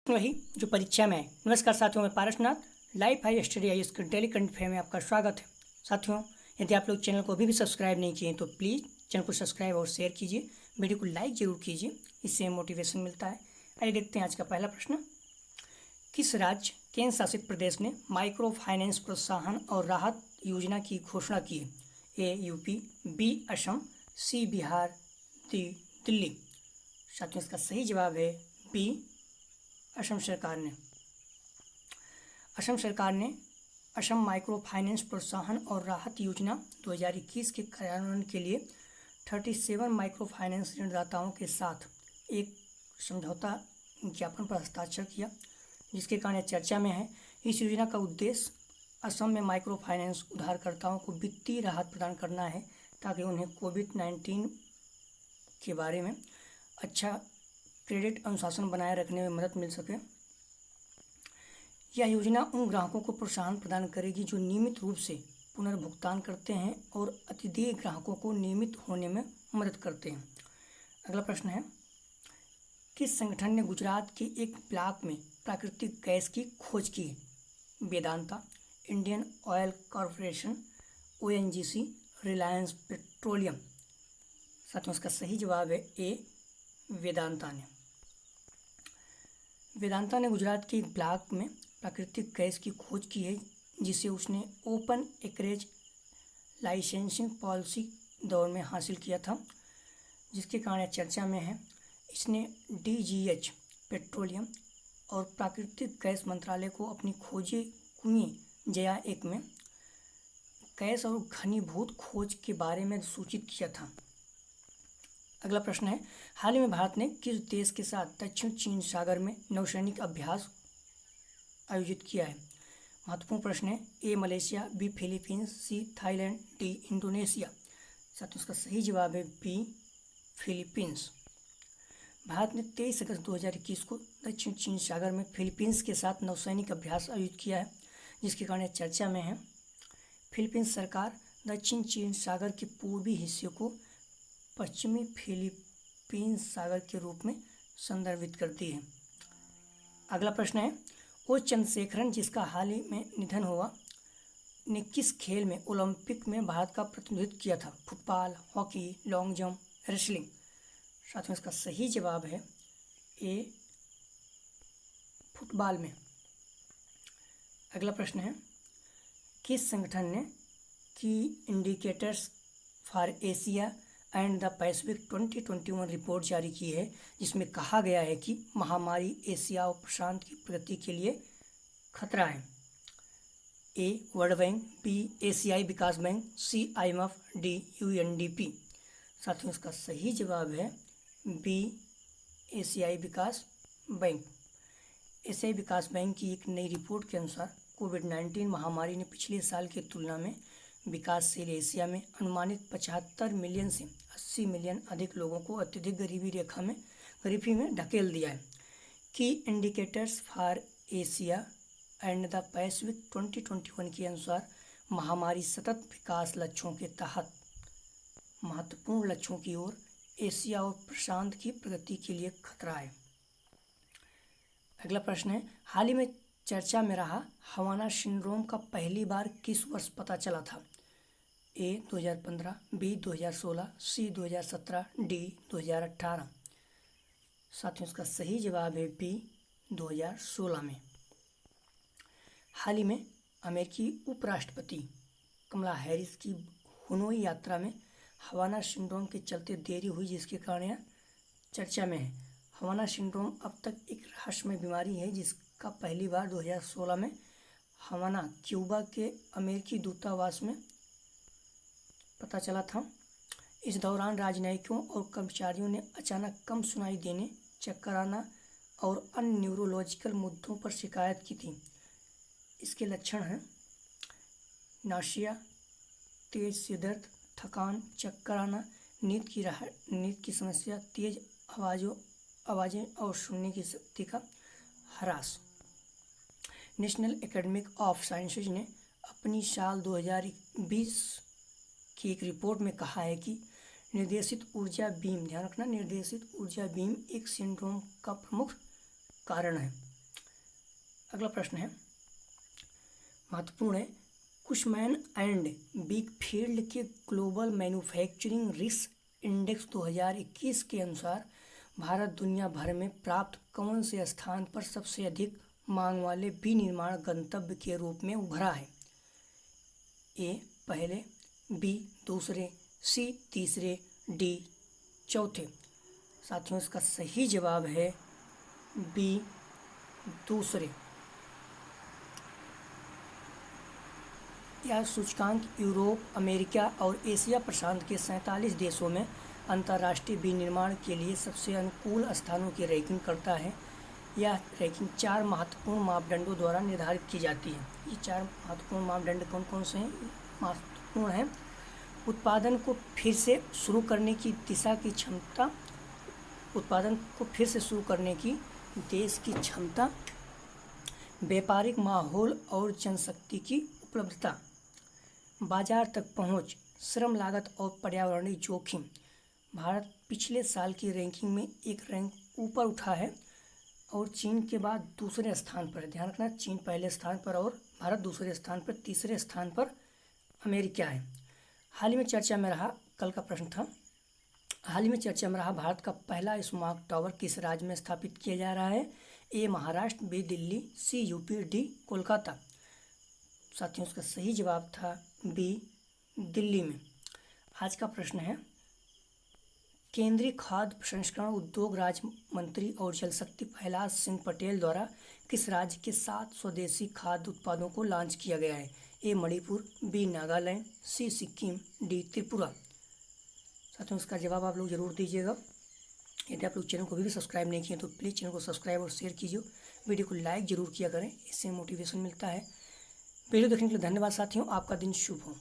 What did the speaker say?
वही जो परीक्षा में है। नमस्कार साथियों, मैं पारसनाथ लाइफ हाई स्टडी आई इसके डेली करंट अफेयर में आपका स्वागत है। साथियों, यदि आप लोग चैनल को अभी भी सब्सक्राइब नहीं किए तो प्लीज़ चैनल को सब्सक्राइब और शेयर कीजिए, वीडियो को लाइक जरूर कीजिए, इससे मोटिवेशन मिलता है। आइए देखते हैं आज का पहला प्रश्न। किस राज्य केंद्र शासित प्रदेश ने माइक्रो फाइनेंस प्रोत्साहन और राहत योजना की घोषणा की है? ए यूपी, बी असम, सी बिहार, डी दिल्ली। साथियों, इसका सही जवाब है बी असम सरकार ने। असम माइक्रो फाइनेंस प्रोत्साहन और राहत योजना 2021 के कार्यान्वयन के लिए 37 माइक्रो फाइनेंस ऋणदाताओं के साथ एक समझौता ज्ञापन पर हस्ताक्षर किया, जिसके कारण यह चर्चा में है। इस योजना का उद्देश्य असम में माइक्रो फाइनेंस उधारकर्ताओं को वित्तीय राहत प्रदान करना है, ताकि उन्हें कोविड-19 के बारे में अच्छा क्रेडिट अनुशासन बनाए रखने में मदद मिल सके। यह योजना उन ग्राहकों को प्रोत्साहन प्रदान करेगी जो नियमित रूप से पुनर्भुगतान करते हैं और अतिदेय ग्राहकों को नियमित होने में मदद करते हैं। अगला प्रश्न है, किस संगठन ने गुजरात के एक ब्लॉक में प्राकृतिक गैस की खोज की है? Vedanta, Indian oil corporation, ONGC, Reliance petroleum. साथियों, इसका सही जवाब है ए वेदांता ने गुजरात के एक ब्लॉक में प्राकृतिक गैस की खोज की है, जिसे उसने ओपन एक्रेज लाइसेंसिंग पॉलिसी दौर में हासिल किया था, जिसके कारण चर्चा में है। इसने डीजीएच पेट्रोलियम और प्राकृतिक गैस मंत्रालय को अपनी खोजे कुएं जया एक में गैस और घनीभूत खोज के बारे में सूचित किया था। अगला प्रश्न है, हाल ही में भारत ने किस देश के साथ दक्षिण चीन सागर में नौसैनिक अभ्यास आयोजित किया है? महत्वपूर्ण प्रश्न है। A Malaysia, B Philippines, C Thailand, D Indonesia. साथियों, इसका सही जवाब है बी फिलीपींस। भारत ने 23 अगस्त 2021 को दक्षिण चीन सागर में फिलीपींस के साथ नौसैनिक अभ्यास आयोजित किया है, जिसके कारण चर्चा में है। फिलीपींस सरकार दक्षिण चीन सागर के पूर्वी हिस्से को पश्चिमी फिलीपींस सागर के रूप में संदर्भित करती है। अगला प्रश्न है, ओ चंद्रशेखरन, जिसका हाल ही में निधन हुआ, ने किस खेल में ओलंपिक में भारत का प्रतिनिधित्व किया था? Football, hockey, long jump, wrestling. साथियों, इसका सही जवाब है ए फुटबॉल में। अगला प्रश्न है, किस संगठन ने की indicators for Asia and the Pacific 2021 report जारी की है, जिसमें कहा गया है कि महामारी एशिया और प्रशांत की प्रगति के लिए खतरा है? ए वर्ल्ड बैंक, बी एशियाई विकास बैंक, सी IMF, डी UNDP। साथियों, इसका सही जवाब है बी एशियाई विकास बैंक। एशियाई विकास बैंक की एक नई रिपोर्ट के अनुसार कोविड-19 महामारी ने पिछले साल की तुलना में विकासशील एशिया में अनुमानित 75 मिलियन से 80 मिलियन अधिक लोगों को अत्यधिक गरीबी में ढकेल दिया है। की indicators for Asia and the Pacific 2021 के अनुसार महामारी सतत विकास लक्ष्यों के तहत महत्वपूर्ण लक्ष्यों की ओर एशिया और प्रशांत की प्रगति के लिए खतरा है। अगला प्रश्न है, हाल ही में चर्चा में रहा हवाना सिंड्रोम का पहली बार किस वर्ष पता चला था? ए 2015, बी 2016, सी 2017, डी 2018। साथियों, इसका सही जवाब है बी 2016 में। हाल ही में अमेरिकी उपराष्ट्रपति कमला हैरिस की हुनोई यात्रा में हवाना सिंड्रोम के चलते देरी हुई, जिसके कारण यह चर्चा में है। हवाना सिंड्रोम अब तक एक रहस्यमय बीमारी है, जिसका पहली बार 2016 में हवाना, क्यूबा के अमेरिकी दूतावास में पता चला था। इस दौरान राजनयिकों और कर्मचारियों ने अचानक कम सुनाई देने, चक्कर आना और अन्य न्यूरोलॉजिकल मुद्दों पर शिकायत की थी। इसके लक्षण हैं नासिया, तेज सिर दर्द, थकान, चक्कर आना, नींद की समस्या, तेज आवाज़ें और सुनने की शक्ति का ह्रास। नेशनल एकेडमी ऑफ साइंसेज ने अपनी साल 2020 की एक रिपोर्ट में कहा है कि निर्देशित ऊर्जा बीम, ध्यान रखना, निर्देशित ऊर्जा बीम एक सिंड्रोम का प्रमुख कारण है। अगला प्रश्न है, महत्वपूर्ण है, कुशमैन एंड बीकफील्ड के ग्लोबल मैन्युफैक्चरिंग रिस्क इंडेक्स 2021 के अनुसार भारत दुनिया भर में प्राप्त कौन से स्थान पर सबसे अधिक मांग वाले विनिर्माण गंतव्य के रूप में उभरा है? ए पहले, बी दूसरे, सी तीसरे, डी चौथे। साथियों, इसका सही जवाब है बी दूसरे। यह सूचकांक यूरोप, अमेरिका और एशिया प्रशांत के 47 देशों में अंतर्राष्ट्रीय विनिर्माण के लिए सबसे अनुकूल स्थानों की रैंकिंग करता है। यह रैंकिंग 4 महत्वपूर्ण मापदंडों द्वारा निर्धारित की जाती है। ये 4 महत्वपूर्ण मापदंड कौन कौन से हैं? महत्वपूर्ण हैं, उत्पादन को फिर से शुरू करने की दिशा की क्षमता, उत्पादन को फिर से शुरू करने की देश की क्षमता, व्यापारिक माहौल और जनशक्ति की उपलब्धता, बाजार तक पहुंच, श्रम लागत और पर्यावरणीय जोखिम। भारत पिछले साल की रैंकिंग में एक रैंक ऊपर उठा है और चीन के बाद दूसरे स्थान पर। ध्यान रखना, चीन पहले स्थान पर और भारत दूसरे स्थान पर, तीसरे स्थान पर अमेरिका है। हाल ही में चर्चा में रहा, कल का प्रश्न था, हाल ही में चर्चा में रहा भारत का पहला स्मार्ट टावर किस राज्य में स्थापित किया जा रहा है? ए महाराष्ट्र, बी दिल्ली, सी यूपी, डी कोलकाता। साथियों, उसका सही जवाब था बी दिल्ली में। आज का प्रश्न है, केंद्रीय खाद्य प्रसंस्करण उद्योग राज्य मंत्री और जल शक्ति प्रहलाद सिंह पटेल द्वारा किस राज्य के 7 स्वदेशी खाद्य उत्पादों को लॉन्च किया गया है? ए मणिपुर, बी नागालैंड, सी सिक्किम, डी त्रिपुरा। साथियों, इसका जवाब आप लोग जरूर दीजिएगा। यदि आप लोग चैनल को भी सब्सक्राइब नहीं किए तो प्लीज़ चैनल को सब्सक्राइब और शेयर कीजिए। वीडियो को लाइक जरूर किया करें, इससे मोटिवेशन मिलता है। वीडियो देखने के लिए धन्यवाद साथियों, आपका दिन शुभ हो।